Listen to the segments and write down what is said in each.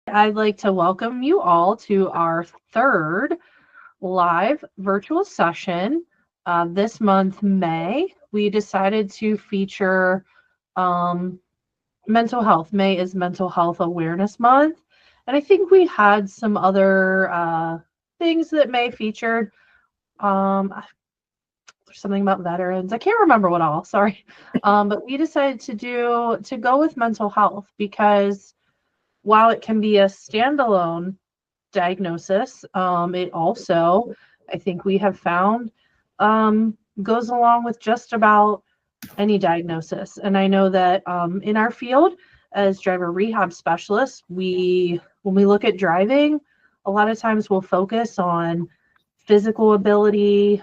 I'd like to welcome you all to our third live virtual session. This month, May, we decided to feature mental health. May is Mental Health Awareness Month. And I think we had some other things that May featured. There's something about veterans. I can't remember what all, sorry. But we decided to go with mental health because while it can be a standalone diagnosis, it also, I think we have found, goes along with just about any diagnosis. And I know that in our field as driver rehab specialists, when we look at driving, a lot of times we'll focus on physical ability,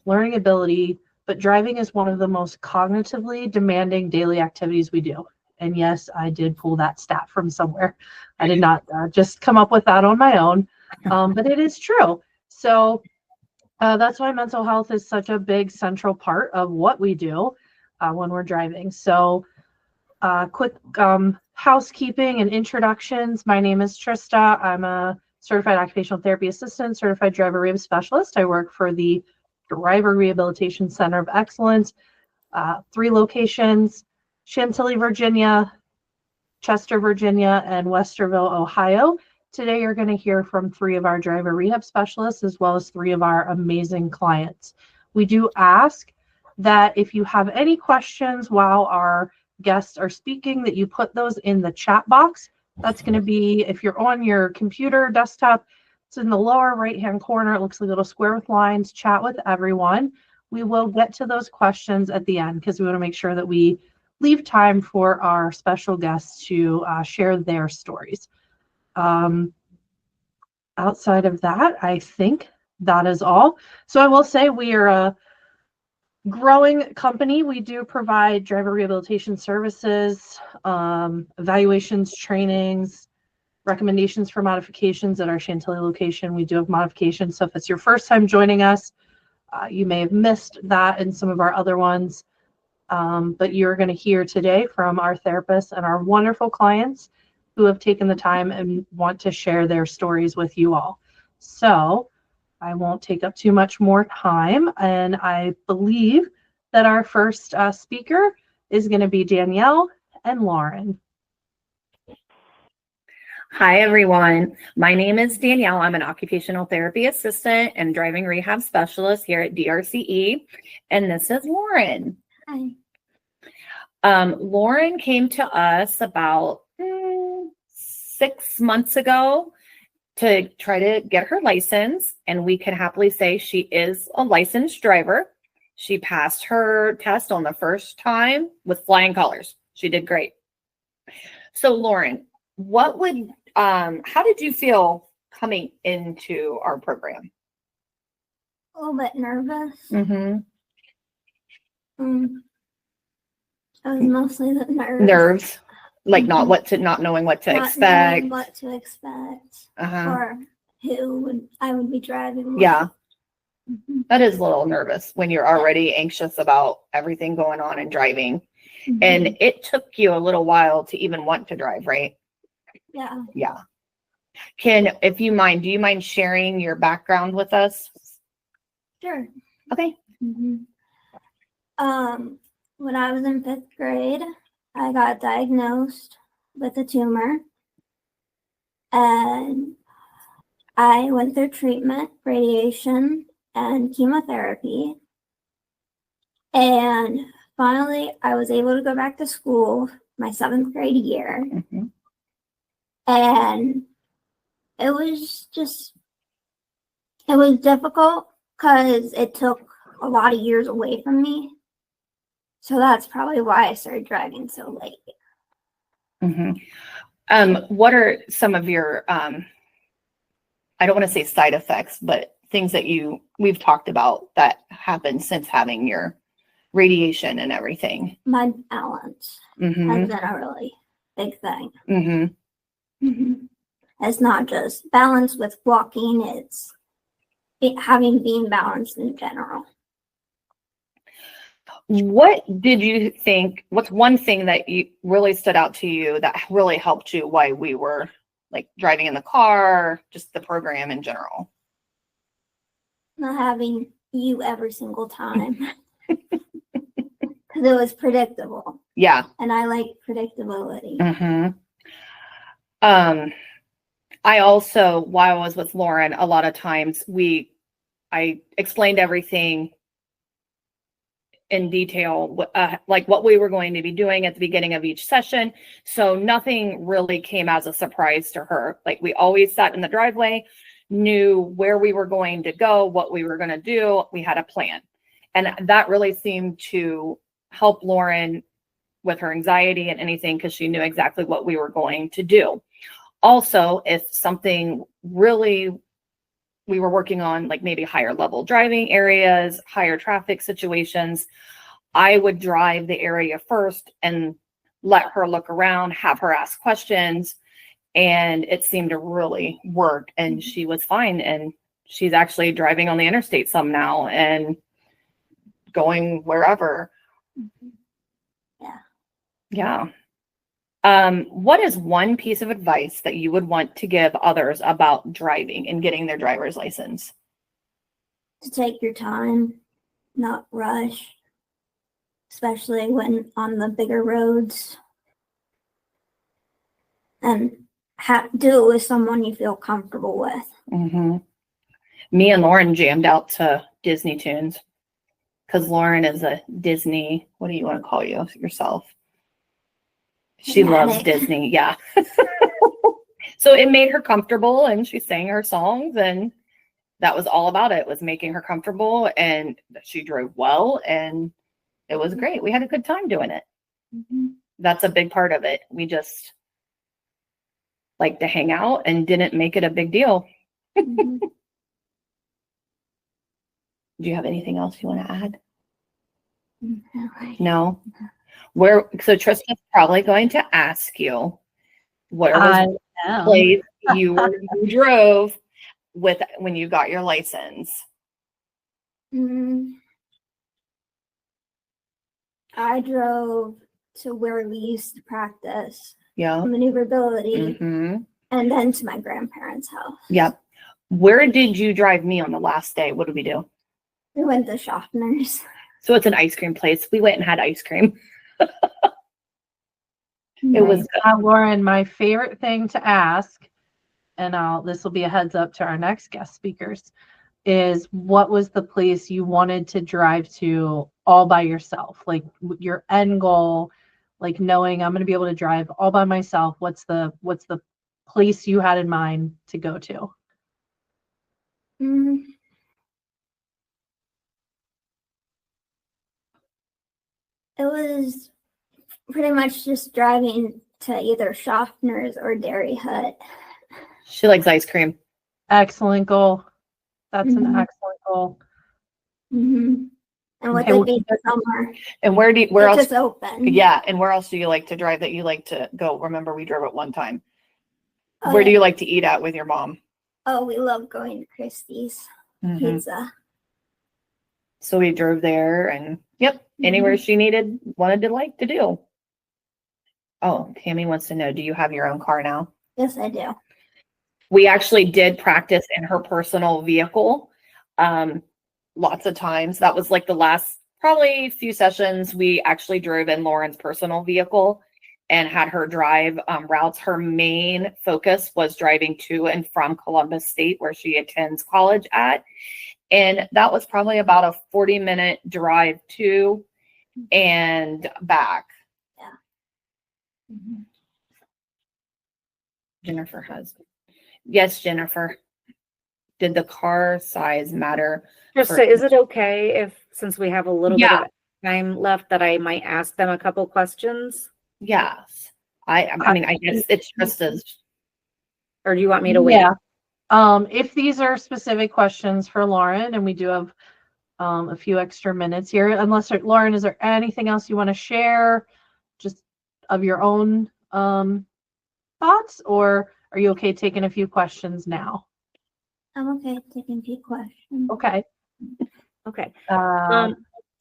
learning ability, but driving is one of the most cognitively demanding daily activities we do. And yes, I did pull that stat from somewhere. I did not just come up with that on my own, but it is true. So that's why mental health is such a big central part of what we do when we're driving. So quick housekeeping and introductions. My name is Trista. I'm a certified occupational therapy assistant, certified driver rehab specialist. I work for the Driver Rehabilitation Center of Excellence, 3 locations: Chantilly, Virginia, Chester, Virginia, and Westerville, Ohio. Today, you're going to hear from 3 of our driver rehab specialists, as well as 3 of our amazing clients. We do ask that if you have any questions while our guests are speaking, that you put those in the chat box. That's going to be, if you're on your computer, desktop, it's in the lower right-hand corner. It looks like a little square with lines, chat with everyone. We will get to those questions at the end because we want to make sure that we leave time for our special guests to share their stories. Outside of that, I think that is all. So I will say we are a growing company. We do provide driver rehabilitation services, evaluations, trainings, recommendations for modifications at our Chantilly location. We do have modifications. So if it's your first time joining us, you may have missed that in some of our other ones. But you're going to hear today from our therapists and our wonderful clients who have taken the time and want to share their stories with you all. So I won't take up too much more time. And I believe that our first speaker is going to be Danielle and Lauren. Hi, everyone. My name is Danielle. I'm an occupational therapy assistant and driving rehab specialist here at DRCE. And this is Lauren. Hi. Lauren came to us about 6 months ago to try to get her license. And we can happily say she is a licensed driver. She passed her test on the first time with flying colors. She did great. So Lauren, how did you feel coming into our program? A little bit nervous. Mm-hmm. I was mostly the Nerves, like not knowing what to expect. Knowing what to expect, Uh-huh. or who I would be driving with. Yeah, that is a little nervous when you're already anxious about everything going on and driving. And it took you a little while to even want to drive, right? Yeah. Yeah. Do you mind sharing your background with us? Sure. Okay. When I was in 5th grade, I got diagnosed with a tumor, and I went through treatment, radiation, and chemotherapy. And finally, I was able to go back to school my 7th grade year. And it was difficult because it took a lot of years away from me. So that's probably why I started driving so late. What are some of your, I don't want to say side effects, but things that we've talked about that happened since having your radiation and everything? My balance has been a really big thing. It's not just balance with walking, it's being balanced in general. What did you think, what's one thing that you really stood out to you that really helped you while we were like driving in the car, just the program in general? Not having you every single time. Because it was predictable. Yeah. And I like predictability. Mm-hmm. I also, while I was with Lauren, a lot of times I explained everything in detail, like what we were going to be doing at the beginning of each session. So nothing really came as a surprise to her. Like we always sat in the driveway, knew where we were going to go, what we were going to do. We had a plan. And that really seemed to help Lauren with her anxiety and anything, because she knew exactly what we were going to do. Also, if something really we were working on, like maybe higher level driving areas, higher traffic situations, I would drive the area first and let her look around, have her ask questions. And it seemed to really work. And she was fine. And she's actually driving on the interstate some now and going wherever. Yeah. What is one piece of advice that you would want to give others about driving and getting their driver's license? To take your time, not rush, especially when on the bigger roads. And do it with someone you feel comfortable with. Mm-hmm. Me and Lauren jammed out to Disney tunes because Lauren is a Disney, what do you want to call yourself? She loves Disney. Yeah. So it made her comfortable and she sang her songs, and that was all about it, was making her comfortable, and she drove well, and it was great. We had a good time doing it. Mm-hmm. That's a big part of it. We just like to hang out and didn't make it a big deal. Mm-hmm. Do you have anything else you want to add? No? So Tristan's probably going to ask you, where was the place you drove with when you got your license? I drove to where we used to practice maneuverability, and then to my grandparents' house. Yep. Where did you drive me on the last day? What did we do? We went to Schaffner's. So it's an ice cream place. We went and had ice cream. It was Lauren, my favorite thing to ask, and this will be a heads up to our next guest speakers, is what was the place you wanted to drive to all by yourself? Like your end goal, like knowing I'm going to be able to drive all by myself. What's the place you had in mind to go to? It was pretty much just driving to either Schaffner's or Dairy Hut. She likes ice cream. Excellent goal. That's an excellent goal. And with it being summer. And where else? Just open. Yeah. And where else do you like to drive that you like to go? Remember, we drove it one time. Where do you like to eat at with your mom? Oh, we love going to Christie's Pizza. So we drove there, and anywhere she wanted to do. Oh, Tammy wants to know, do you have your own car now? Yes, I do. We actually did practice in her personal vehicle lots of times. That was like the last probably few sessions we actually drove in Lauren's personal vehicle and had her drive routes. Her main focus was driving to and from Columbus State, where she attends college at. And that was probably about a 40-minute drive to and back. Yeah. Jennifer has. Yes, Jennifer. Did the car size matter? Krista, is it okay if, since we have a little bit of time left, that I might ask them a couple questions? Yes. I mean, I guess it's Trista's. Or do you want me to wait? Yeah. If these are specific questions for Lauren, and we do have a few extra minutes here, Lauren, is there anything else you want to share just of your own thoughts, or are you okay taking a few questions now? I'm okay taking a few questions. Okay. Okay.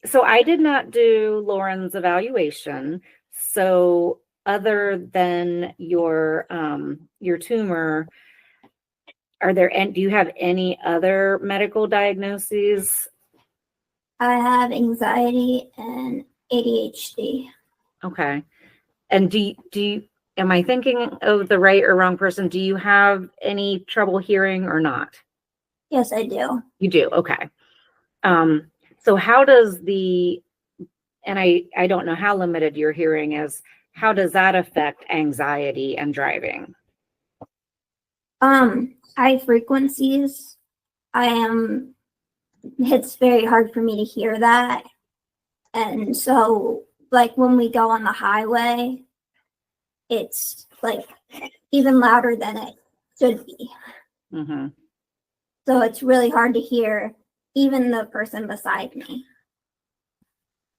So I did not do Lauren's evaluation. So other than your tumor, do you have any other medical diagnoses? I have anxiety and ADHD. Okay. And am I thinking of the right or wrong person? Do you have any trouble hearing or not? Yes, I do. You do. Okay. So how does and I don't know how limited your hearing is, how does that affect anxiety and driving? High frequencies. It's very hard for me to hear that. And so, like, when we go on the highway, it's like even louder than it should be. Mm-hmm. So it's really hard to hear even the person beside me.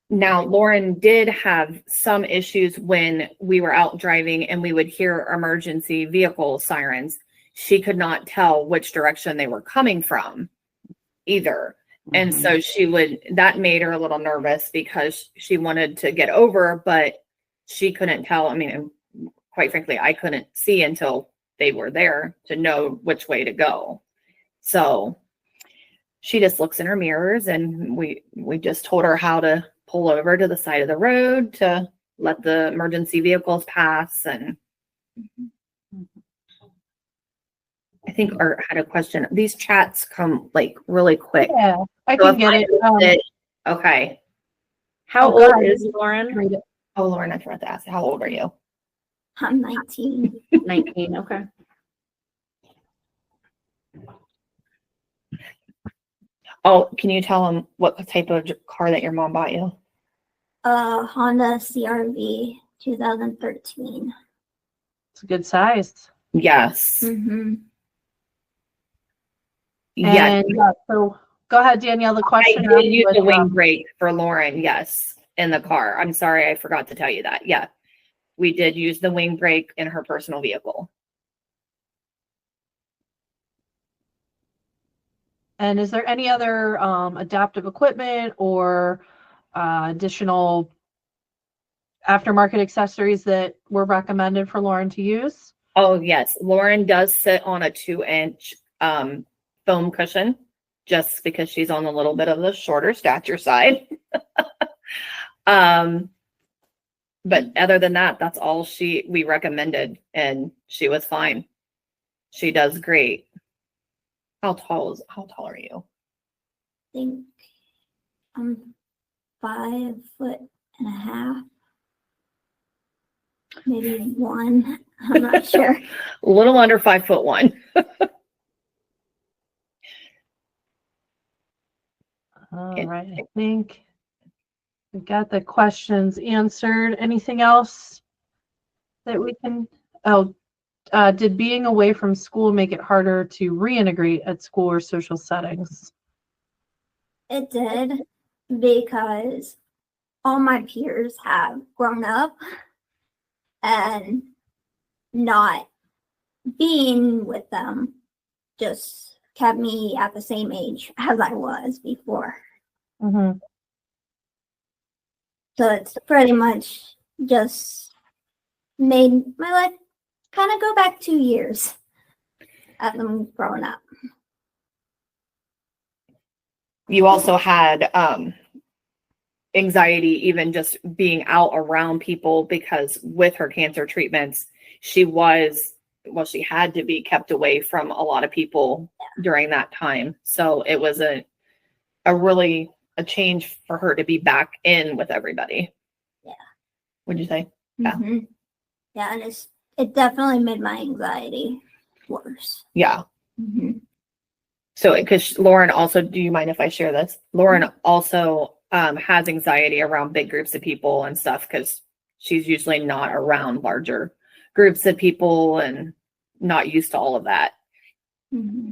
Now, Lauren did have some issues when we were out driving and we would hear emergency vehicle sirens. She could not tell which direction they were coming from either. And so that made her a little nervous because she wanted to get over, but she couldn't tell. I mean, quite frankly, I couldn't see until they were there to know which way to go. So she just looks in her mirrors, and we just told her how to pull over to the side of the road to let the emergency vehicles pass. And I think Art had a question. These chats come like really quick. Yeah, I So can if get I it. missed it. Okay. How go old ahead. is Lauren? Read it. Oh, Lauren, I forgot to ask. How old are you? I'm 19. 19. Okay. Oh, can you tell them what type of car that your mom bought you? Honda CRV 2013. It's a good size. Yes. Mm-hmm. Yes. And so go ahead, Danielle. The I question did use was, the wing brake for Lauren. Yes. In the car. I'm sorry. I forgot to tell you that. Yeah. We did use the wing brake in her personal vehicle. and is there any other adaptive equipment or additional aftermarket accessories that were recommended for Lauren to use? Oh, yes. Lauren does sit on a 2-inch foam cushion just because she's on a little bit of the shorter stature side. But other than that, that's all we recommended, and she was fine. She does great. How tall are you? I think I'm 5'1.5". Maybe 1. I'm not sure. A little under 5'1". All right, I think we got the questions answered. Anything else that we can? Oh, did being away from school make it harder to reintegrate at school or social settings? It did, because all my peers have grown up, and not being with them just kept me at the same age as I was before. Mm-hmm. So it's pretty much just made my life kind of go back 2 years of them growing up. You also had anxiety even just being out around people, because with her cancer treatments, she had to be kept away from a lot of people during that time. So it was a really a change for her to be back in with everybody. Yeah. What'd you say? Yeah. Mm-hmm. Yeah, and it definitely made my anxiety worse. Yeah. Mm-hmm. So, because Lauren also, do you mind if I share this? Lauren also has anxiety around big groups of people and stuff, because she's usually not around larger groups of people and not used to all of that. Mm-hmm.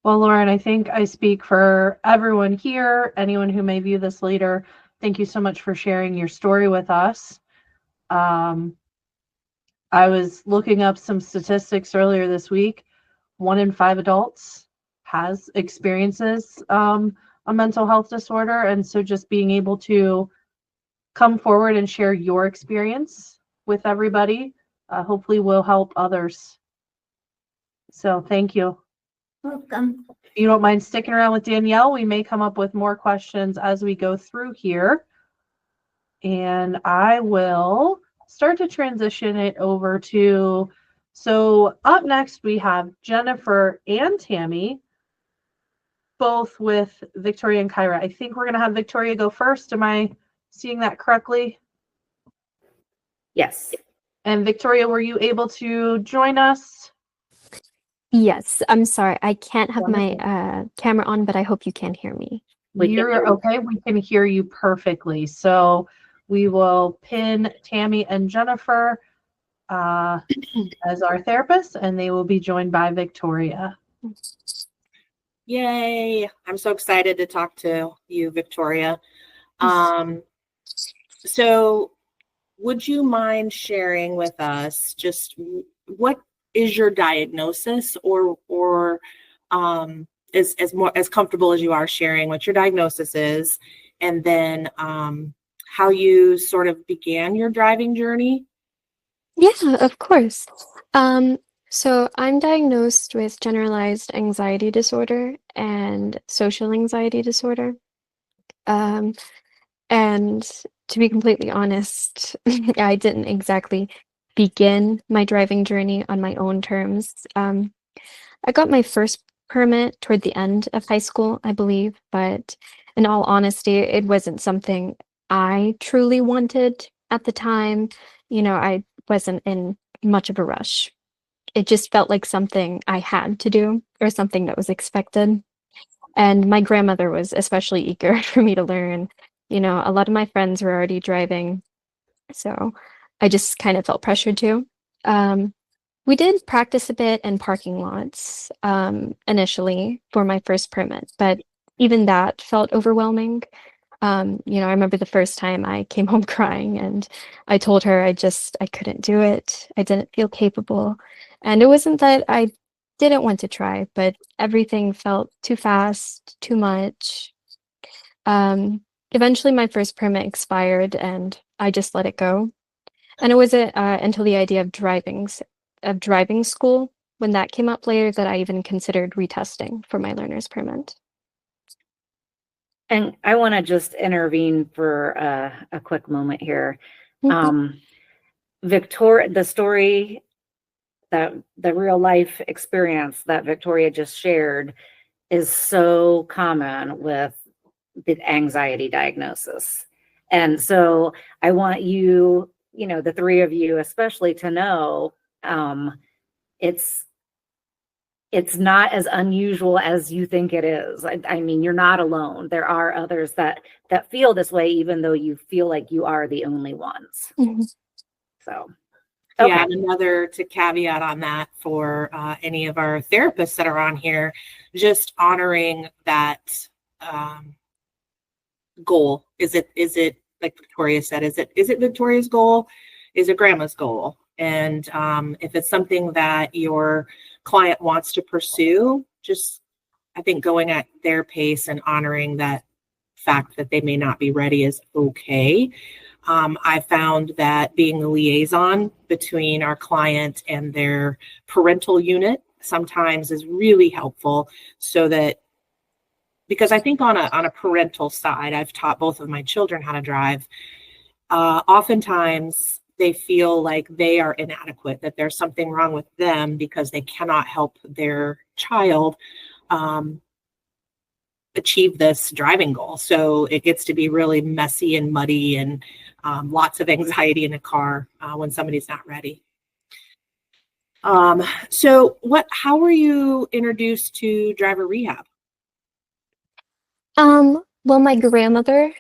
Well, Lauren, I think I speak for everyone here, anyone who may view this later. Thank you so much for sharing your story with us. I was looking up some statistics earlier this week. 1 in 5 adults experiences a mental health disorder. And so just being able to come forward and share your experience with everybody. Hopefully will help others. So thank you. Welcome. If you don't mind sticking around with Danielle, we may come up with more questions as we go through here. And I will start to transition it over to, so up next we have Jennifer and Tammy, both with Victoria and Kyra. I think we're going to have Victoria go first. Am I seeing that correctly? Yes. And Victoria, were you able to join us? Yes, I'm sorry. I can't have Wonderful. my camera on, but I hope you can hear me. We can hear You're you. okay. We can hear you perfectly. So we will pin Tammy and Jennifer as our therapists, and they will be joined by Victoria. Yay. I'm so excited to talk to you, Victoria. So would you mind sharing with us just what is your diagnosis, or as comfortable as you are sharing what your diagnosis is, and then how you sort of began your driving journey? Yeah, of course. So I'm diagnosed with generalized anxiety disorder and social anxiety disorder. And to be completely honest, I didn't exactly begin my driving journey on my own terms. I got my first permit toward the end of high school, I believe, but in all honesty, it wasn't something I truly wanted at the time. I wasn't in much of a rush. It just felt like something I had to do or something that was expected. And my grandmother was especially eager for me to learn. A lot of my friends were already driving, so I just kind of felt pressured to. We did practice a bit in parking lots initially for my first permit, but even that felt overwhelming. I remember the first time I came home crying and I told her I couldn't do it. I didn't feel capable. And it wasn't that I didn't want to try, but everything felt too fast, too much. Eventually my first permit expired and I just let it go. And it wasn't until the idea of driving school, when that came up later, that I even considered retesting for my learner's permit. And I want to just intervene for a quick moment here. Victoria, the story, that the real life experience that Victoria just shared is so common with the anxiety diagnosis. And so I want you, the three of you especially, to know it's not as unusual as you think it is. I mean, you're not alone. There are others that feel this way, even though you feel like you are the only ones. So, okay. Yeah, and another to caveat on that for any of our therapists that are on here, just honoring that goal. Is it like Victoria said? Is it Victoria's goal? Is it Grandma's goal? And if it's something that your client wants to pursue, just, I think, going at their pace and honoring that fact that they may not be ready is okay. I found that being the liaison between our client and their parental unit sometimes is really helpful, so that, because I think on a parental side, I've taught both of my children how to drive. Oftentimes they feel like they are inadequate, that there's something wrong with them because they cannot help their child achieve this driving goal. So it gets to be really messy and muddy, and lots of anxiety in a car when somebody's not ready. So how were you introduced to driver rehab? Well, my grandmother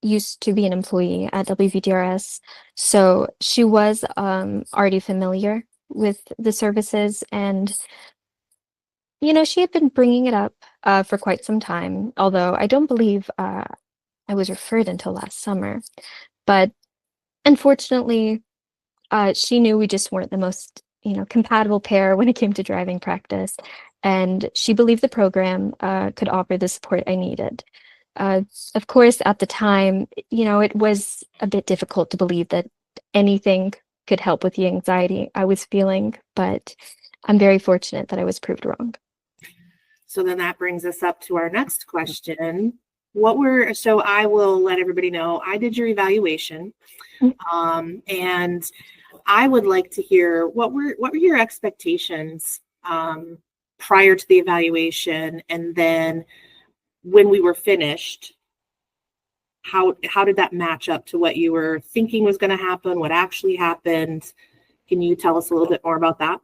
used to be an employee at DRCE, so she was already familiar with the services, and she had been bringing it up for quite some time, although I don't believe I was referred until last summer. But unfortunately, she knew we just weren't the most compatible pair when it came to driving practice, and she believed the program could offer the support I needed. Of course, at the time, it was a bit difficult to believe that anything could help with the anxiety I was feeling, but I'm very fortunate that I was proved wrong. So then that brings us up to our next question. So I will let everybody know, I did your evaluation. And I would like to hear what were your expectations prior to the evaluation, and then when we were finished, how did that match up to what you were thinking was going to happen, what actually happened? Can you tell us a little bit more about that?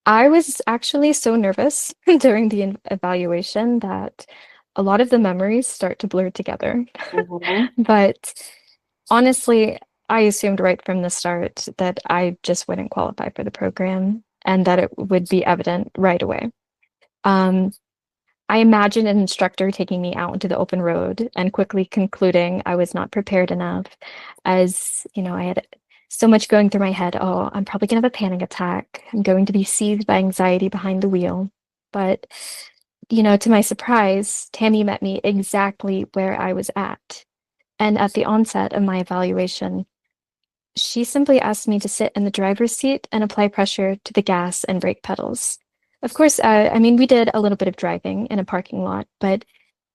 I was actually so nervous during the evaluation that a lot of the memories start to blur together. But honestly, I assumed right from the start that I just wouldn't qualify for the program and that it would be evident right away. I imagined an instructor taking me out into the open road and quickly concluding I was not prepared enough, as I had so much going through my head. Oh, I'm probably gonna have a panic attack. I'm going to be seized by anxiety behind the wheel. But, to my surprise, Tammy met me exactly where I was at. And at the onset of my evaluation, she simply asked me to sit in the driver's seat and apply pressure to the gas and brake pedals. Of course, we did a little bit of driving in a parking lot, but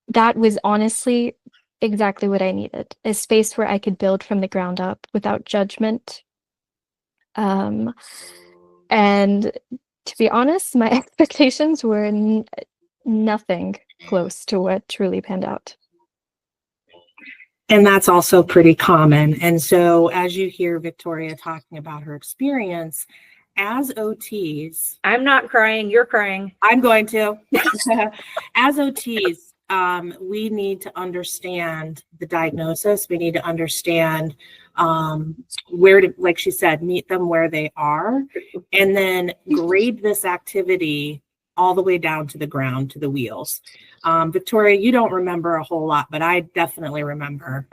that was honestly exactly what I needed, a space where I could build from the ground up without judgment. And to be honest, my expectations were nothing close to what truly panned out. And that's also pretty common. And so as you hear Victoria talking about her experience as OTs, I'm not crying, you're crying. I'm going to. As OTs, we need to understand the diagnosis. We need to understand where to, like she said, meet them where they are, and then grade this activity all the way down to the ground, to the wheels. Victoria, you don't remember a whole lot, but I definitely remember.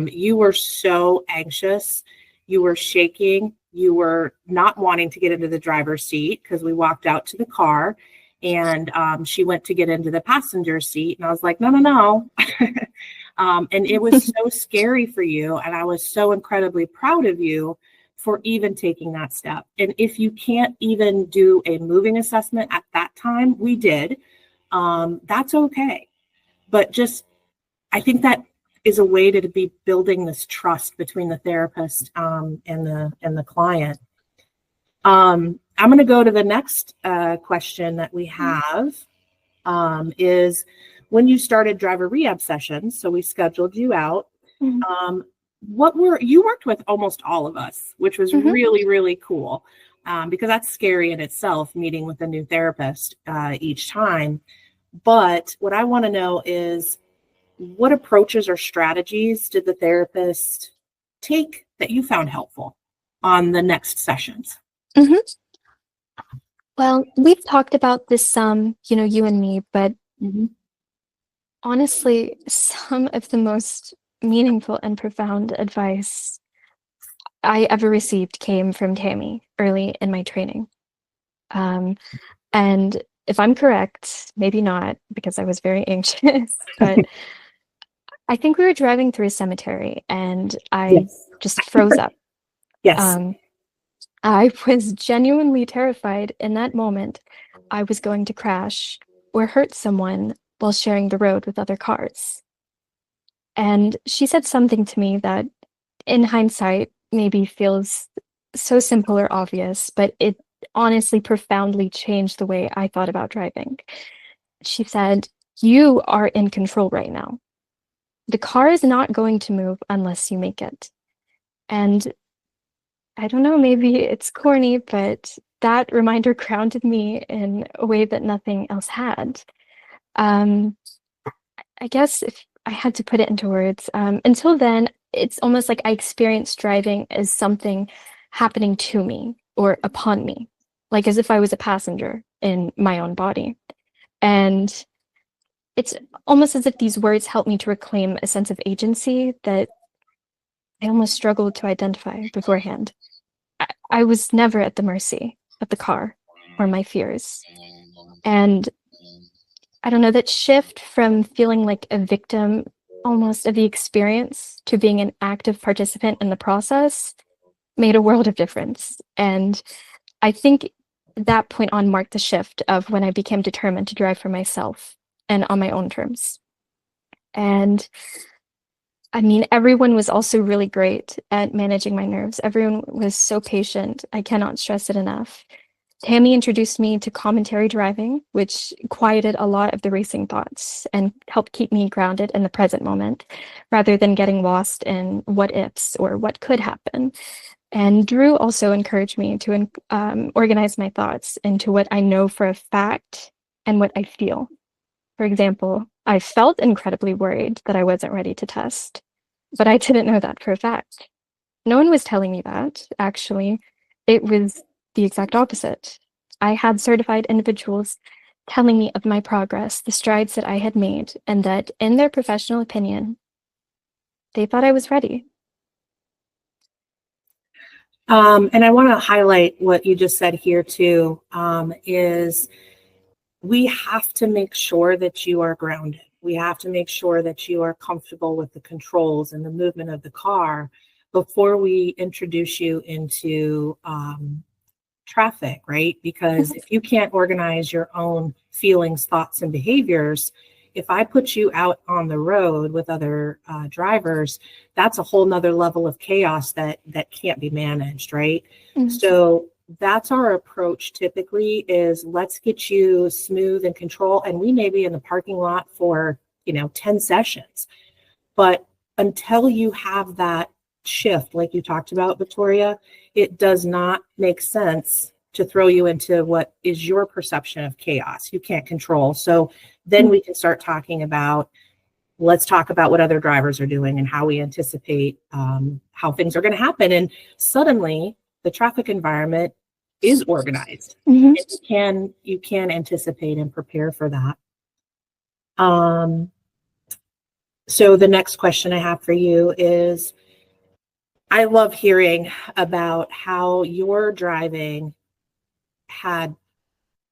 You were so anxious. You were shaking. You were not wanting to get into the driver's seat because we walked out to the car, and she went to get into the passenger seat. And I was like, no. And it was so scary for you. And I was so incredibly proud of you for even taking that step. And if you can't even do a moving assessment at that time, we did. That's okay. But just, I think that is a way to be building this trust between the therapist and the client. I'm going to go to the next question that we have is when you started driver rehab sessions, so we scheduled you out. You worked with almost all of us, which was really, really cool because that's scary in itself, meeting with a new therapist each time. But what I want to know is, what approaches or strategies did the therapist take that you found helpful on the next sessions? Well, we've talked about this some, you and me, but honestly, some of the most meaningful and profound advice I ever received came from Tammy early in my training. And if I'm correct, maybe not, because I was very anxious, but I think we were driving through a cemetery and I just froze up. Yes. I was genuinely terrified in that moment I was going to crash or hurt someone while sharing the road with other cars. And she said something to me that, in hindsight, maybe feels so simple or obvious, but it honestly profoundly changed the way I thought about driving. She said, "You are in control right now. The car is not going to move unless you make it." And I don't know, maybe it's corny, but that reminder grounded me in a way that nothing else had. I guess if I had to put it into words, until then, it's almost like I experienced driving as something happening to me or upon me, like as if I was a passenger in my own body. And it's almost as if these words help me to reclaim a sense of agency that I almost struggled to identify beforehand. I was never at the mercy of the car or my fears. And I don't know, that shift from feeling like a victim almost of the experience to being an active participant in the process made a world of difference. And I think that point on marked the shift of when I became determined to drive for myself and on my own terms. And I mean, everyone was also really great at managing my nerves. Everyone was so patient. I cannot stress it enough. Tammy introduced me to commentary driving, which quieted a lot of the racing thoughts and helped keep me grounded in the present moment rather than getting lost in what ifs or what could happen. And Drew also encouraged me to organize my thoughts into what I know for a fact and what I feel. For example, I felt incredibly worried that I wasn't ready to test, but I didn't know that for a fact. No one was telling me that, actually. It was the exact opposite. I had certified individuals telling me of my progress, the strides that I had made, and that, in their professional opinion, they thought I was ready. And I want to highlight what you just said here too, is we have to make sure that you are grounded. We have to make sure that you are comfortable with the controls and the movement of the car before we introduce you into traffic, right? Because if you can't organize your own feelings, thoughts, and behaviors, if I put you out on the road with other drivers, that's a whole nother level of chaos that can't be managed, right? Mhm. So that's our approach typically, is let's get you smooth and control. And we may be in the parking lot for, 10 sessions. But until you have that shift, like you talked about, Victoria, it does not make sense to throw you into what is your perception of chaos you can't control. So then we can start talking about, let's talk about what other drivers are doing and how we anticipate how things are going to happen. And suddenly the traffic environment is organized. Mhm. And you can anticipate and prepare for that. So the next question I have for you is, I love hearing about how your driving had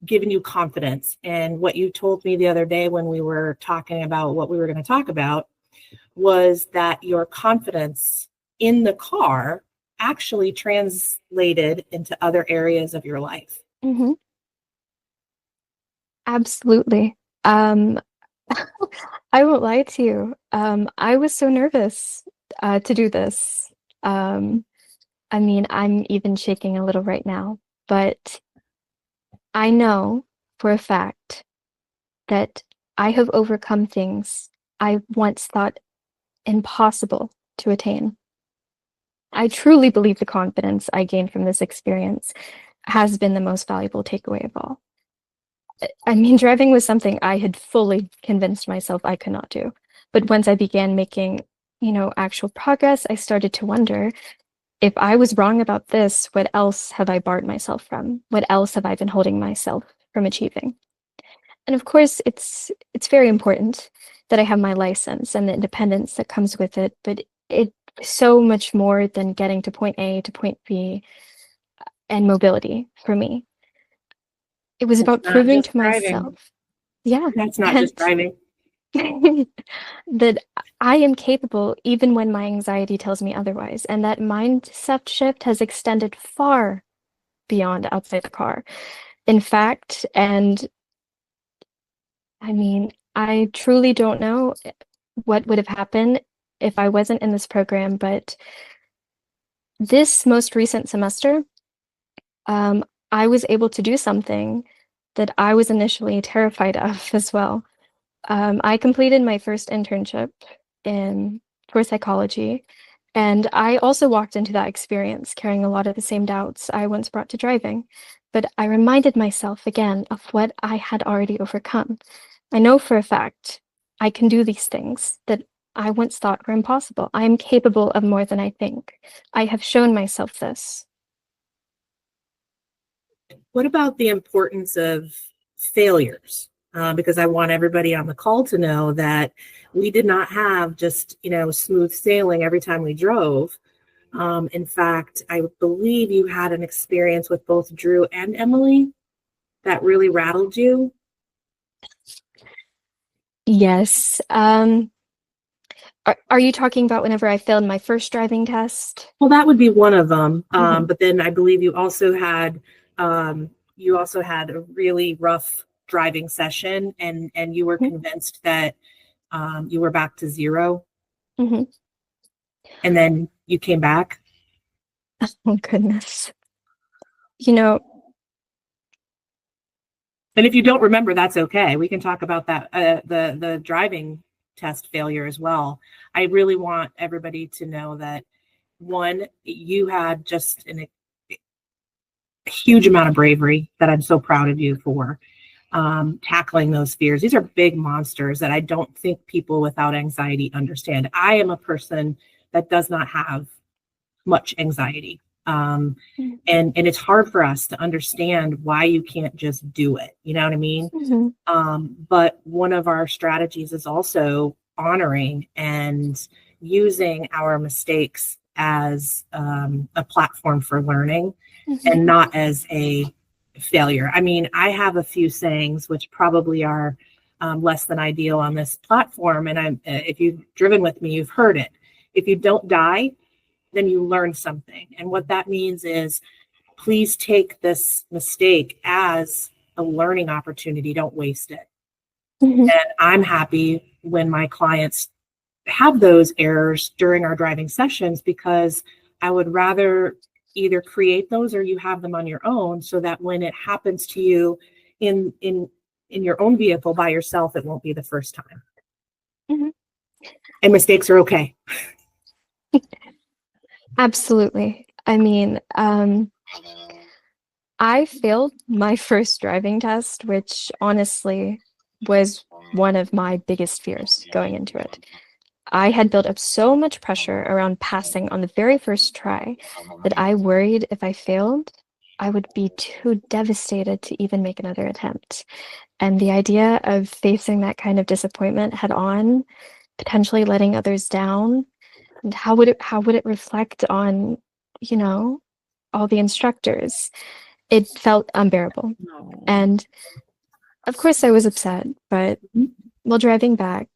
given you confidence. And what you told me the other day when we were talking about what we were going to talk about was that your confidence in the car actually translated into other areas of your life. Mhm. Absolutely. I won't lie to you. I was so nervous to do this. I mean, I'm even shaking a little right now, but I know for a fact that I have overcome things I once thought impossible to attain. I truly believe the confidence I gained from this experience has been the most valuable takeaway of all. I mean, driving was something I had fully convinced myself I could not do. But once I began making, actual progress, I started to wonder, if I was wrong about this, what else have I barred myself from? What else have I been holding myself from achieving? And of course, it's very important that I have my license and the independence that comes with it, but it's so much more than getting to point A to point B and mobility for me. It was about not proving just to driving. myself, yeah, That's not just driving. that I am capable even when my anxiety tells me otherwise. And that mindset shift has extended far beyond outside the car. In fact, and I mean, I truly don't know what would have happened if I wasn't in this program, but this most recent semester, I was able to do something that I was initially terrified of as well. I completed my first internship for psychology, and I also walked into that experience carrying a lot of the same doubts I once brought to driving. But I reminded myself again of what I had already overcome. I know for a fact I can do these things that I once thought were impossible. I am capable of more than I think. I have shown myself this. What about the importance of failures? Because I want everybody on the call to know that we did not have just, smooth sailing every time we drove. In fact, I believe you had an experience with both Drew and Emily that really rattled you. Yes. Are you talking about whenever I failed my first driving test? Well, that would be one of them. Mhm. But then I believe you also had a really rough driving session, and you were Mhm. convinced that you were back to zero, Mhm. and then you came back. Oh, goodness. You know, And if you don't remember, that's okay. We can talk about that, the driving test failure as well. I really want everybody to know that, one, you had just a huge amount of bravery that I'm so proud of you for, tackling those fears. These are big monsters that I don't think people without anxiety understand. I am a person that does not have much anxiety. Mhm. And it's hard for us to understand why you can't just do it. You know what I mean? Mhm. But one of our strategies is also honoring and using our mistakes as a platform for learning Mhm. and not as a failure. I mean, I have a few sayings which probably are less than ideal on this platform. And if you've driven with me, you've heard it. If you don't die, then you learn something. And what that means is, please take this mistake as a learning opportunity. Don't waste it. Mhm. And I'm happy when my clients have those errors during our driving sessions, because I would rather either create those or you have them on your own, so that when it happens to you in your own vehicle by yourself, it won't be the first time. Mhm. And mistakes are okay. Absolutely. I mean, I failed my first driving test, which honestly was one of my biggest fears going into it. I had built up so much pressure around passing on the very first try that I worried if I failed, I would be too devastated to even make another attempt. And the idea of facing that kind of disappointment head on, potentially letting others down, and how would it reflect on, you know, all the instructors? It felt unbearable. No. And of course I was upset, but Mhm. while driving back,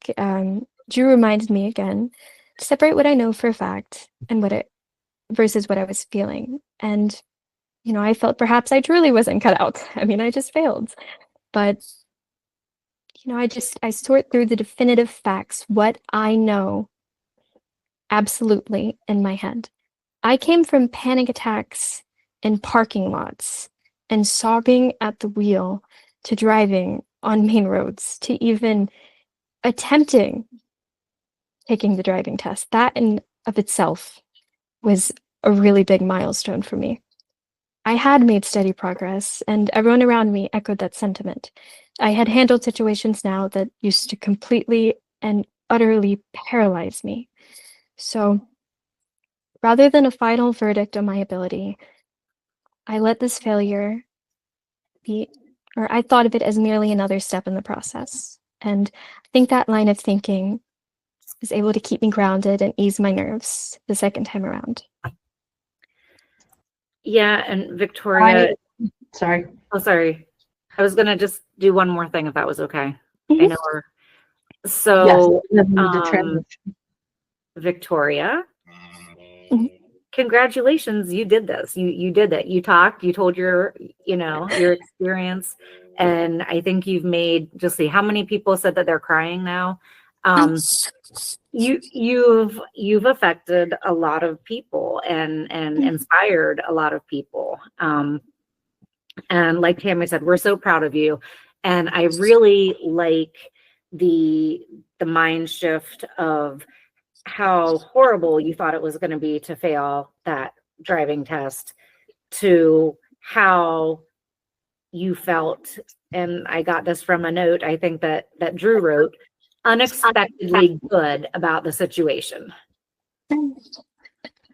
Drew reminded me again to separate what I know for a fact and what it versus what I was feeling. And, I felt perhaps I truly wasn't cut out. I mean, I just failed. But, I sort through the definitive facts, what I know absolutely in my head. I came from panic attacks in parking lots and sobbing at the wheel to driving on main roads to even attempting taking the driving test. That in of itself was a really big milestone for me. I had made steady progress, and everyone around me echoed that sentiment. I had handled situations now that used to completely and utterly paralyze me. So, rather than a final verdict on my ability, I let this failure be, or I thought of it as merely another step in the process. And I think that line of thinking is able to keep me grounded and ease my nerves the second time around. Yeah, and Victoria, Sorry. oh, sorry. I was gonna just do one more thing if that was okay. I Mhm. know we're Yes. so We need to transition. Victoria, Mhm. congratulations, you did this. You did it. You talked, you told your experience, and I think you've made, just see how many people said that they're crying now. You've affected a lot of people and inspired a lot of people. And like Tammy said, we're so proud of you. And I really like the mind shift of how horrible you thought it was going to be to fail that driving test to how you felt. And I got this from a note, I think that Drew wrote, unexpectedly good about the situation.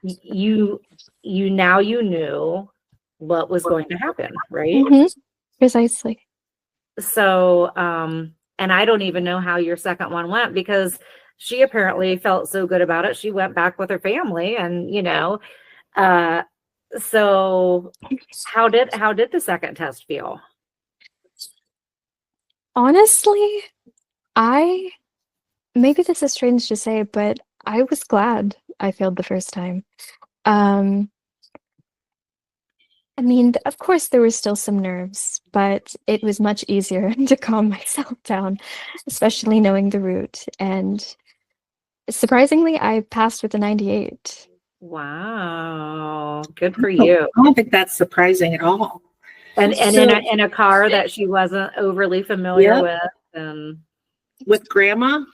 You now you knew what was going to happen, right? Mhm. Precisely. So, and I don't even know how your second one went, because she apparently felt so good about it. She went back with her family and, so how did the second test feel? Honestly, Maybe this is strange to say, but I was glad I failed the first time. I mean, of course, there were still some nerves, but it was much easier to calm myself down, especially knowing the route. And surprisingly, I passed with a 98. Wow. Good for you. I don't think that's surprising at all. And So- in a car that she wasn't overly familiar Yep. with. And With grandma,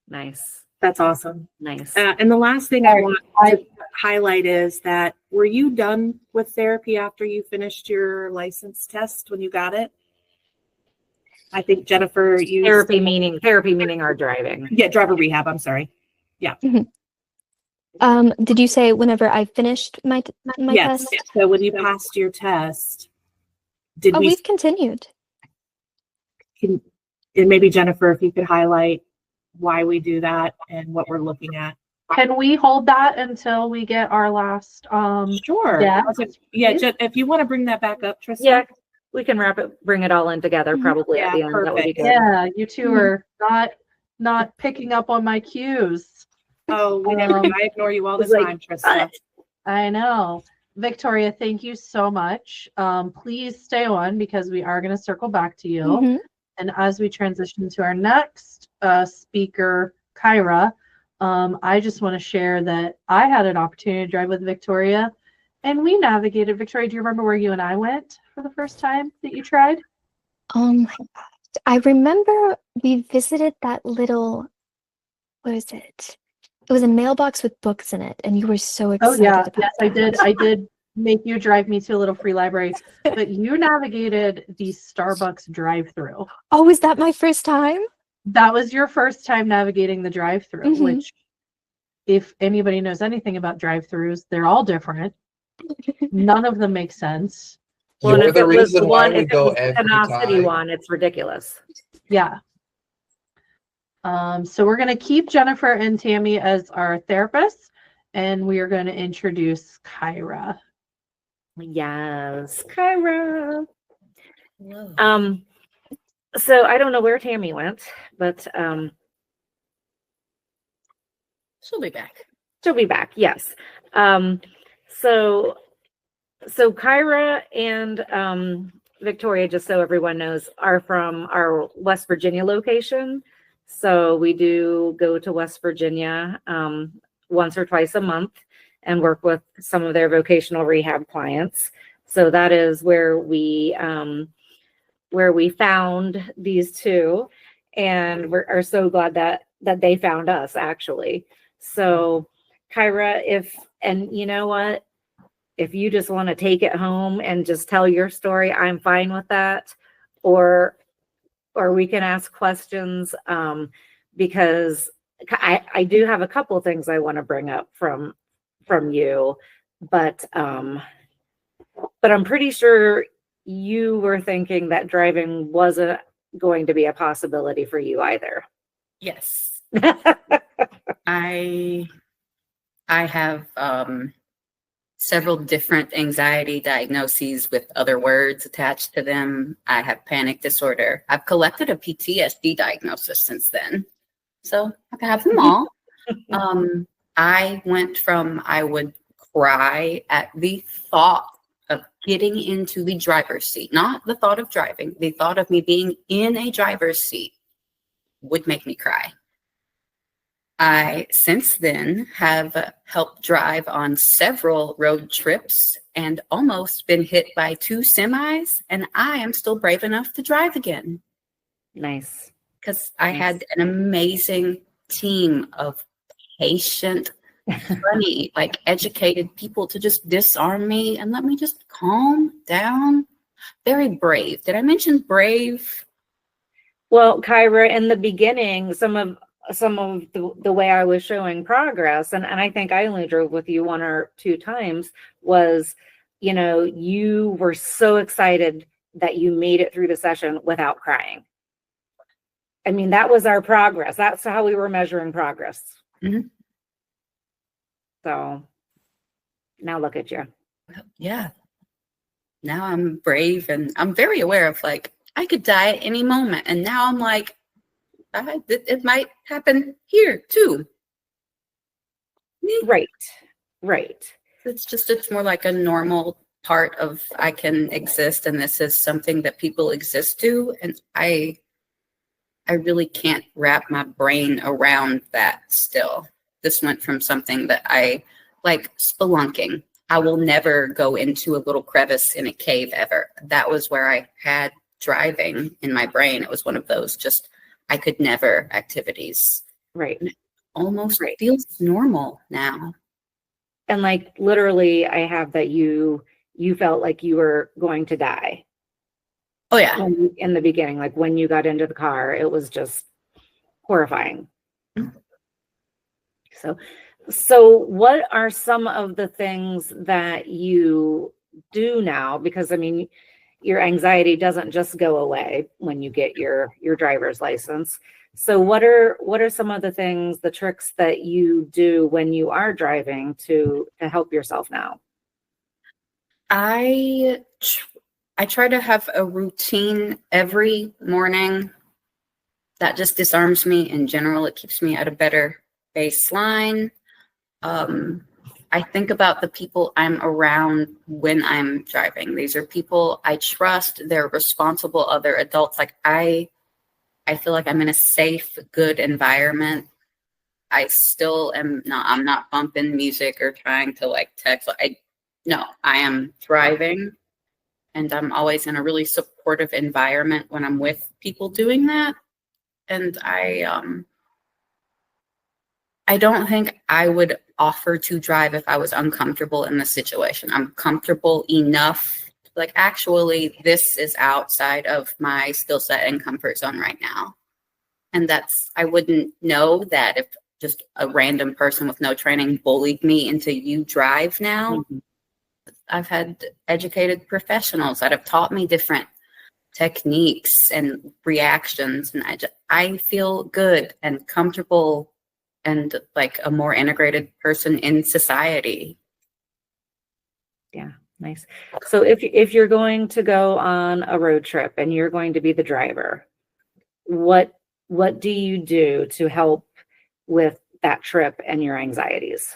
nice. that's awesome. Nice. And the last thing I want to highlight is that, were you done with therapy after you finished your license test when you got it? I think Jennifer used Therapy meaning our driving. Yeah, driver rehab. I'm sorry. Did you say whenever I finished my Yes. test? So when you passed your test, did Oh, we? we've continued. And maybe Jennifer, if you could highlight why we do that and what we're looking at. Can we hold that until we get our last Sure. Yeah. If you want to bring that back up, Tristan. Yeah, we can bring it all in together Mhm. probably at the Yeah, end. That would be perfect. good. Yeah, you two are not picking up on my cues. Oh, we never do. I ignore you all the It's like, time, Tristan. I know. Victoria, thank you so much. Please stay on because we are going to circle back to you. Mhm. And as we transition to our next speaker, Kyra, I just want to share that I had an opportunity to drive with Victoria and we navigated. Victoria, do you remember where you and I went for the first time that you tried? Oh my God. I remember we visited that little, what is it? It was a mailbox with books in it, and you were so excited about Yes, I did. that. I did make you drive me to a little free library, but you navigated the Starbucks drive-through. Oh, was that my first time? That was your first time navigating the drive-through, Mhm. which if anybody knows anything about drive-throughs, they're all different. None of them make sense. Well, and You're if the it was the reason why one, we if it go was the every Tenacity time. one, it's ridiculous. Yeah. So we're going to keep Jennifer and Tammy as our therapists, and we are going to introduce Kyra. Yes, Kyra. So I don't know where Tammy went, but She'll be back. she'll be back. Yes. So Kyra and Victoria, just so everyone knows, are from our West Virginia location. So we do go to West Virginia once or twice a month and work with some of their vocational rehab clients. So that is where we found these two, and are so glad that they found us actually. So Kyra, and you know what? If you just want to take it home and just tell your story, I'm fine with that. Or we can ask questions because I do have a couple of things I want to bring up from you, but I'm pretty sure you were thinking that driving wasn't going to be a possibility for you either. Yes. I have several different anxiety diagnoses with other words attached to them. I have panic disorder. I've collected a PTSD diagnosis since then. So I can have them all. I went from, I would cry at the thought of getting into the driver's seat, not the thought of driving, the thought of me being in a driver's seat would make me cry. I, since then, have helped drive on several road trips and almost been hit by 2 semis, and I am still brave enough to drive again. Nice. Because I had an amazing team of patient, funny, like educated people to just disarm me and let me just calm down. Very brave. Did I mention brave? Well, Kyra, in the beginning, some of the way I was showing progress, and I think I only drove with you 1 or 2 times, was, you were so excited that you made it through the session without crying. I mean, that was our progress. That's how we were measuring progress. Mhm. So now look at you. Yeah. Now I'm brave and I'm very aware of I could die at any moment. And now I'm like, it might happen here too. Right. Right. It's more like a normal part of I can exist, and this is something that people exist to. And I really can't wrap my brain around that still. This went from something that I like spelunking. I will never go into a little crevice in a cave ever. That was where I had driving in my brain. It was one of those just I could never activities. Right. Almost feels normal now. And like literally I have that you felt like you were going to die. Oh yeah. In the beginning, like when you got into the car, it was just horrifying. So what are some of the things that you do now? Because I mean, your anxiety doesn't just go away when you get your driver's license. So what are some of the things, the tricks that you do when you are driving to help yourself now? I try to have a routine every morning that just disarms me in general. It keeps me at a better baseline. I think about the people I'm around when I'm driving. These are people I trust. They're responsible other adults. Like I feel like I'm in a safe, good environment. I still am not, I'm not bumping music or trying to like text. No, I am driving, and I'm always in a really supportive environment when I'm with people doing that. And I don't think I would offer to drive if I was uncomfortable in the situation. I'm comfortable enough, like actually this is outside of my skill set and comfort zone right now. And I wouldn't know that if just a random person with no training bullied me into you drive now. Mm-hmm. I've had educated professionals that have taught me different techniques and reactions, and I feel good and comfortable and like a more integrated person in society. Yeah, nice. So if you're going to go on a road trip and you're going to be the driver, what do you do to help with that trip and your anxieties?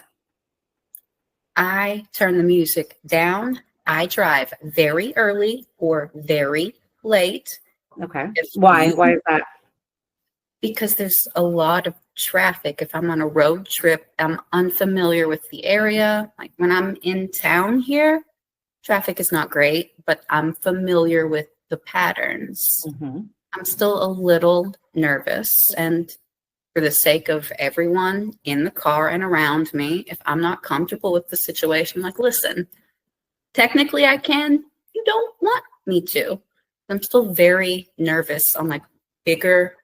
I turn the music down. I drive very early or very late. Okay. Why is that? Because there's a lot of traffic. If I'm on a road trip, I'm unfamiliar with the area. Like when I'm in town here, traffic is not great, but I'm familiar with the patterns. Mm-hmm. I'm still a little nervous, and for the sake of everyone in the car and around me, if I'm not comfortable with the situation, like, listen, technically I can, you don't want me to. I'm still very nervous on like bigger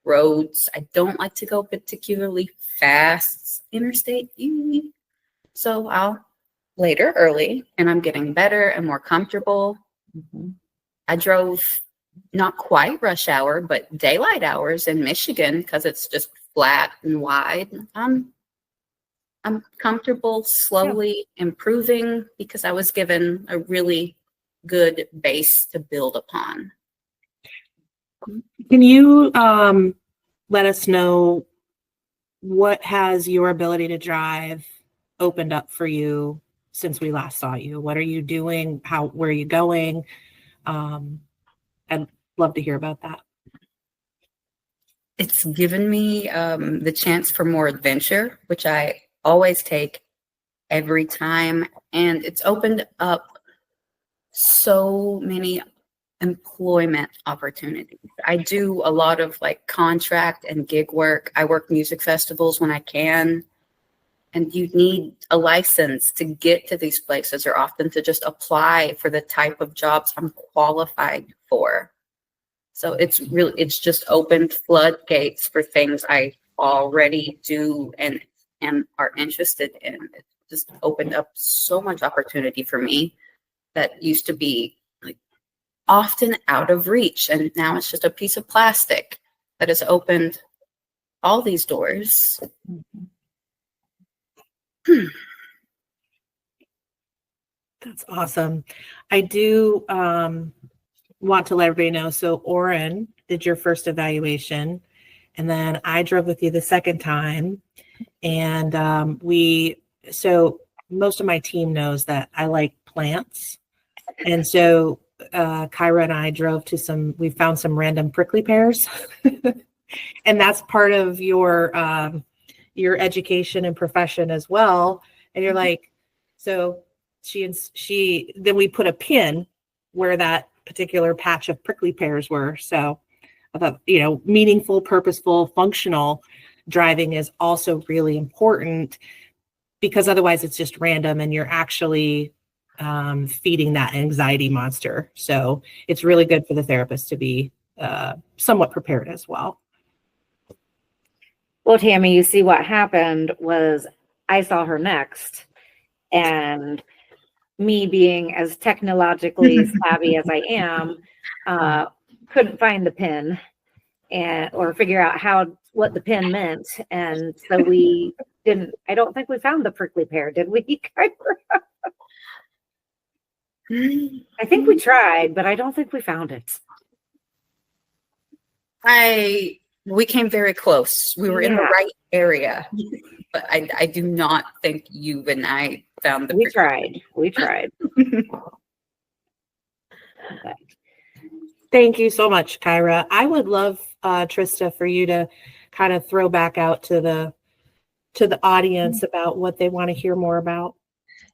roads. I don't like to go particularly fast, interstate. So I'll later early, and I'm getting better and more comfortable. Mm-hmm. I drove not quite rush hour, but daylight hours in Michigan because it's just flat and wide. I'm comfortable slowly improving because I was given a really good base to build upon. Can you let us know what has your ability to drive opened up for you since we last saw you? What are you doing? Where are you going? I'd love to hear about that. It's given me the chance for more adventure, which I always take every time. And it's opened up so many employment opportunities. I do a lot of like contract and gig work. I work music festivals when I can. And you need a license to get to these places, or often to just apply for the type of jobs I'm qualified for. So it's just opened floodgates for things I already do and are interested in. It just opened up so much opportunity for me that used to be like often out of reach. And now it's just a piece of plastic that has opened all these doors. That's awesome. I do want to let everybody know, so Oren did your first evaluation, and then I drove with you the second time. And so most of my team knows that I like plants. And so Kyra and I drove to we found some random prickly pears. And that's part of your education and profession as well. And you're like, so then we put a pin where that particular patch of prickly pears were. So I thought, meaningful, purposeful, functional driving is also really important, because otherwise it's just random and you're actually feeding that anxiety monster. So it's really good for the therapist to be somewhat prepared as well. Well, Tammy, you see what happened was I saw her next, and me being as technologically savvy as I am, couldn't find the pin or figure out what the pin meant. And so I don't think we found the prickly pear, did we? I think we tried, but I don't think we found it. We came very close. We were in the right area, but I do not think you and I found the. We tried. Okay. Thank you so much, Kyra. I would love, Trista, for you to kind of throw back out to the audience about what they want to hear more about.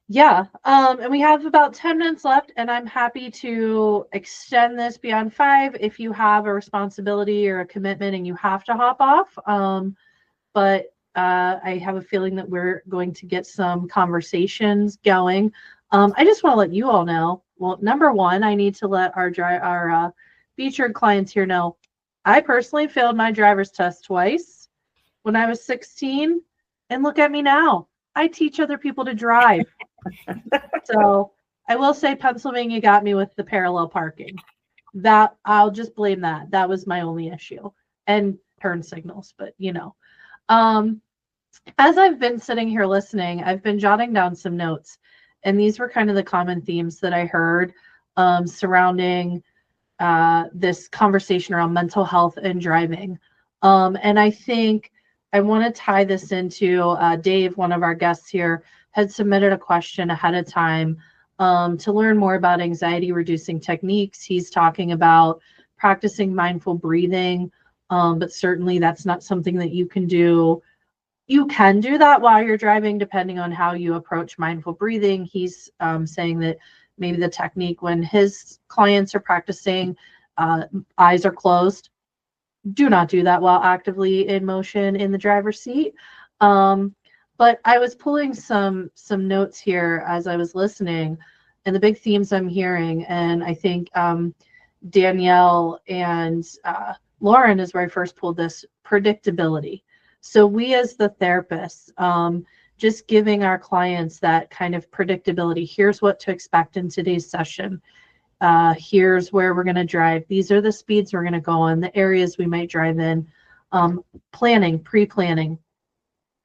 Yeah, and we have about 10 minutes left, and I'm happy to extend this beyond 5 if you have a responsibility or a commitment and you have to hop off. But I have a feeling that we're going to get some conversations going. I just want to let you all know, well, number one, I need to let our featured clients here know, I personally failed my driver's test twice when I was 16, and look at me now. I teach other people to drive. So I will say Pennsylvania got me with the parallel parking. That I'll just blame that. That was my only issue. And turn signals, but as I've been sitting here listening, I've been jotting down some notes, and these were kind of the common themes that I heard surrounding this conversation around mental health and driving. And I think I want to tie this into Dave, one of our guests here, had submitted a question ahead of time to learn more about anxiety reducing techniques. He's talking about practicing mindful breathing, but certainly that's not something that you can do. You can do that while you're driving, depending on how you approach mindful breathing. He's saying that maybe the technique when his clients are practicing, eyes are closed. Do not do that while actively in motion in the driver's seat. But I was pulling some notes here as I was listening, and the big themes I'm hearing, and I think Danielle and Lauren is where I first pulled this, predictability. So we as the therapists, just giving our clients that kind of predictability. Here's what to expect in today's session. Here's where we're going to drive. These are the speeds we're going to go on, the areas we might drive in. Planning, pre-planning.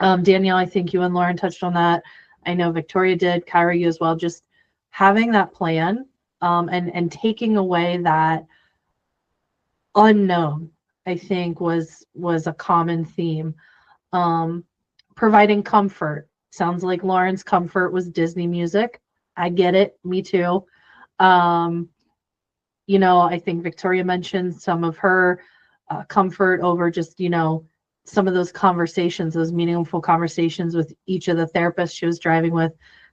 Danielle, I think you and Lauren touched on that. I know Victoria did, Kyra, you as well. Just having that plan and taking away that unknown, I think was a common theme. Providing comfort. Sounds like Lauren's comfort was Disney music. I get it. Me too. I think Victoria mentioned some of her comfort over just, some of those conversations, those meaningful conversations with each of the therapists she was driving with.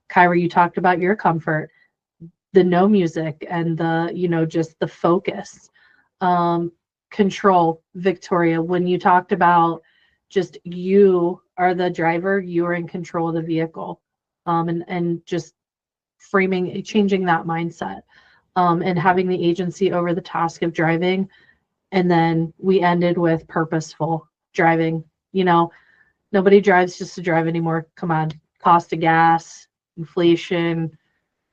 Kyra, you talked about your comfort, the no music and the, just the focus. Control, Victoria, when you talked about just you are the driver, you are in control of the vehicle, and just changing that mindset, and having the agency over the task of driving. And then we ended with purposeful driving. Nobody drives just to drive anymore. Come on, cost of gas, inflation,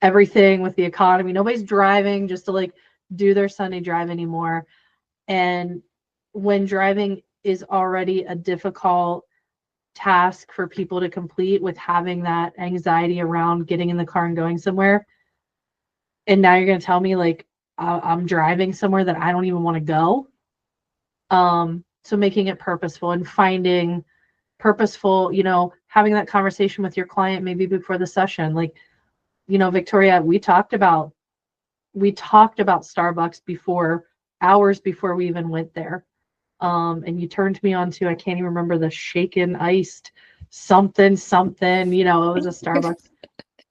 everything with the economy. Nobody's driving just to do their Sunday drive anymore. And when driving is already a difficult task for people to complete, with having that anxiety around getting in the car and going somewhere, and now you're going to tell me I'm driving somewhere that I don't even want to go. So making it purposeful and finding purposeful, having that conversation with your client maybe before the session. Like, Victoria, we talked about Starbucks before, hours before we even went there. And you turned me on to, I can't even remember, the shaken iced something, it was a Starbucks.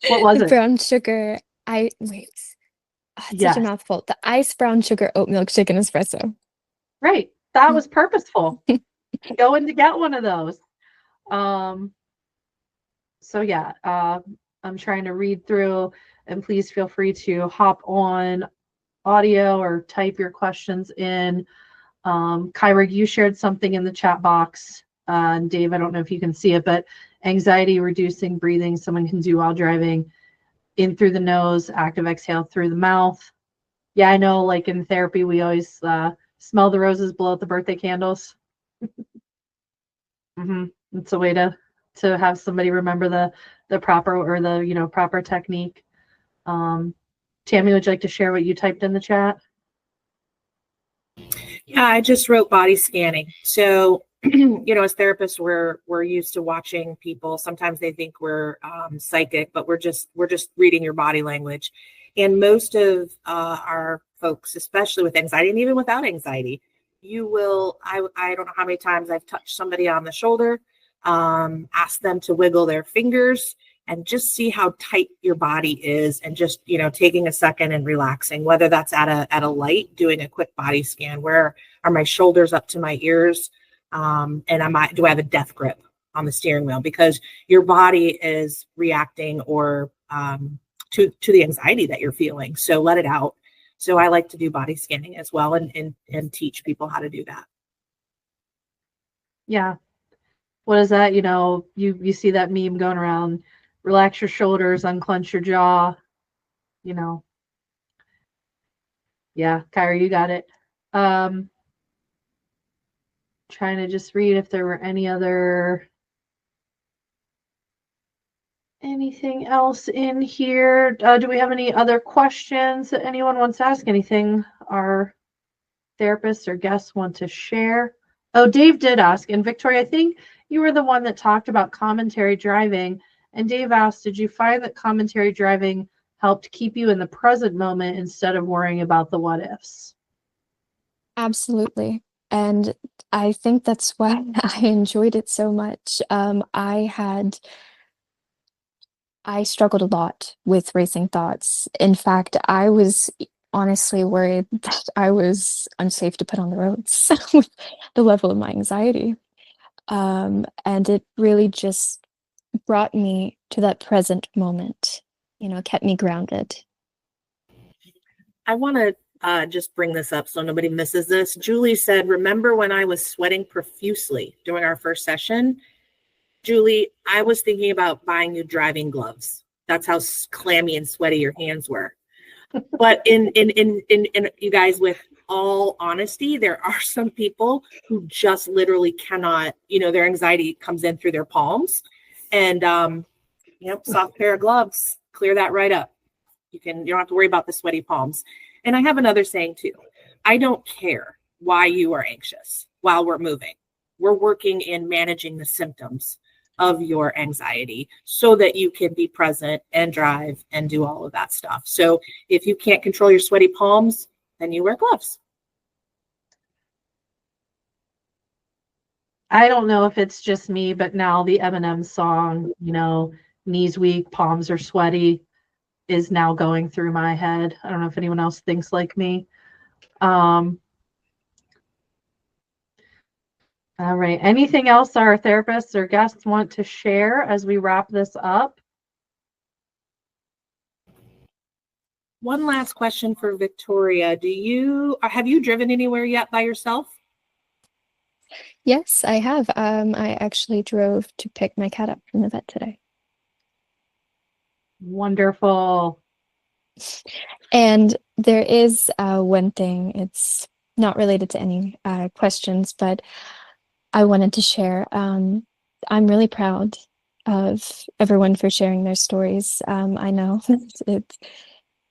What was The it? brown sugar. It's such a Yes. mouthful. The iced brown sugar oat milkshake and espresso. Right. That was purposeful. Going to get one of those. So yeah, I'm trying to read through, and please feel free to hop on audio or type your questions in. Kyra, you shared something in the chat box. And Dave, I don't know if you can see it, but anxiety reducing breathing someone can do while driving: in through the nose, active exhale through the mouth. Yeah, I know, like in therapy, we always smell the roses, blow out the birthday candles. It's a way to have somebody remember the proper, or the proper technique. Tammy, would you like to share what you typed in the chat? Yeah, I just wrote body scanning. So, as therapists, we're used to watching people. Sometimes they think we're psychic, but we're just reading your body language. And most of our folks, especially with anxiety, and even without anxiety, you will. I don't know how many times I've touched somebody on the shoulder, asked them to wiggle their fingers, and just see how tight your body is, and just, taking a second and relaxing, whether that's at a light, doing a quick body scan. Where are my shoulders up to my ears? And do I have a death grip on the steering wheel? Because your body is reacting or to the anxiety that you're feeling. So let it out. So I like to do body scanning as well, and teach people how to do that. Yeah. What is that? You see that meme going around: relax your shoulders, unclench your jaw. Yeah, Kyra, you got it. Trying to just read if there were anything else in here. Do we have any other questions that anyone wants to ask? Anything our therapists or guests want to share? Oh, Dave did ask. And Victoria, I think you were the one that talked about commentary driving. And Dave asked, did you find that commentary driving helped keep you in the present moment instead of worrying about the what ifs? Absolutely. And I think that's why I enjoyed it so much. I struggled a lot with racing thoughts. In fact, I was honestly worried that I was unsafe to put on the roads with the level of my anxiety. And it really just brought me to that present moment, kept me grounded. I want to just bring this up so nobody misses this. Julie said, remember when I was sweating profusely during our first session? Julie, I was thinking about buying you driving gloves. That's how clammy and sweaty your hands were. But in you guys, with all honesty, there are some people who just literally cannot, their anxiety comes in through their palms, and soft pair of gloves, clear that right up. You don't have to worry about the sweaty palms. And I have another saying too. I don't care why you are anxious while we're moving. We're working in managing the symptoms of your anxiety so that you can be present and drive and do all of that stuff. So if you can't control your sweaty palms, then you wear gloves. I don't know if it's just me, but now the Eminem song, knees weak, palms are sweaty, is now going through my head. I don't know if anyone else thinks like me. All right. Anything else our therapists or guests want to share as we wrap this up? One last question for Victoria. Have you driven anywhere yet by yourself? Yes, I have. I actually drove to pick my cat up from the vet today. Wonderful. And there is one thing, it's not related to any questions, but I wanted to share. I'm really proud of everyone for sharing their stories. I know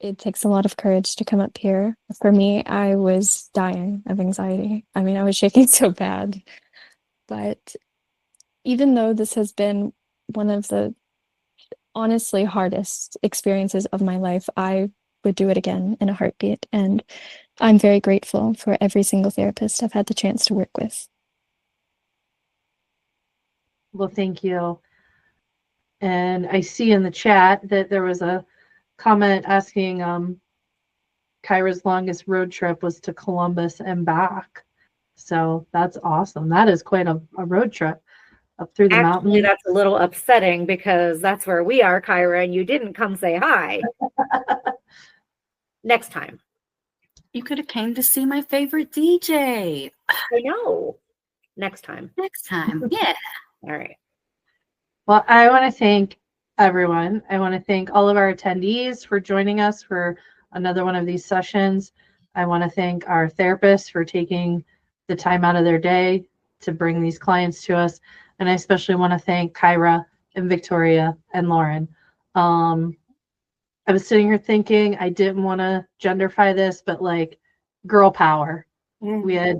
it takes a lot of courage to come up here. For me, I was dying of anxiety. I mean, I was shaking so bad. But even though this has been one of the honestly hardest experiences of my life, I would do it again in a heartbeat. And I'm very grateful for every single therapist I've had the chance to work with. Well, thank you. And I see in the chat that there was a comment asking Kyra's longest road trip was to Columbus and back. So that's awesome. That is quite a road trip up through the Actually, mountains. that's a little upsetting because that's where we are, Kyra, and you didn't come say hi. Next time. You could have came to see my favorite DJ. I know. Next time. Next time. Yeah. All right. Well, I want to thank everyone. I want to thank all of our attendees for joining us for another one of these sessions. I want to thank our therapists for taking the time out of their day to bring these clients to us. And I especially want to thank Kyra and Victoria and Lauren. I was sitting here thinking I didn't want to genderfy this, but like girl power. We had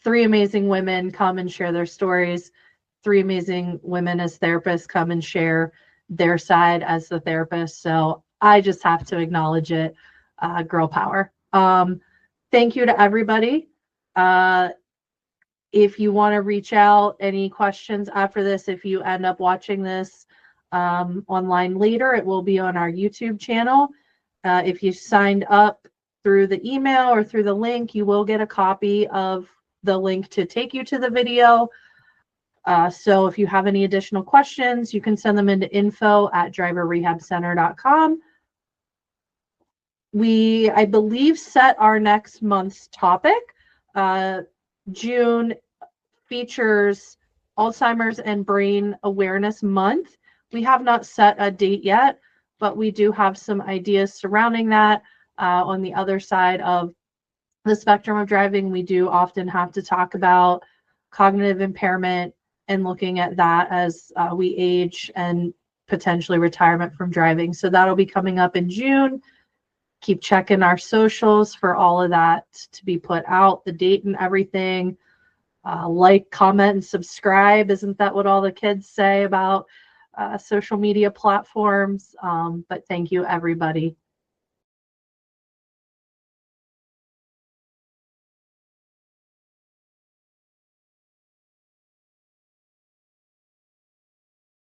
3 amazing women come and share their stories. 3 amazing women as therapists come and share their side as the therapist. So I just have to acknowledge it. Girl power. Thank you to everybody. If you want to reach out, any questions after this, if you end up watching this online later, it will be on our YouTube channel. If you signed up through the email or through the link, you will get a copy of the link to take you to the video. So if you have any additional questions, you can send them into info@driverrehabcenter.com. We, I believe, set our next month's topic. June features Alzheimer's and Brain Awareness Month. We have not set a date yet, but we do have some ideas surrounding that. On the other side of the spectrum of driving, we do often have to talk about cognitive impairment and looking at that as we age and potentially retirement from driving. So that'll be coming up in June. Keep checking our socials for all of that to be put out, the date and everything. Like, comment, and subscribe. Isn't that what all the kids say about social media platforms? But thank you, everybody.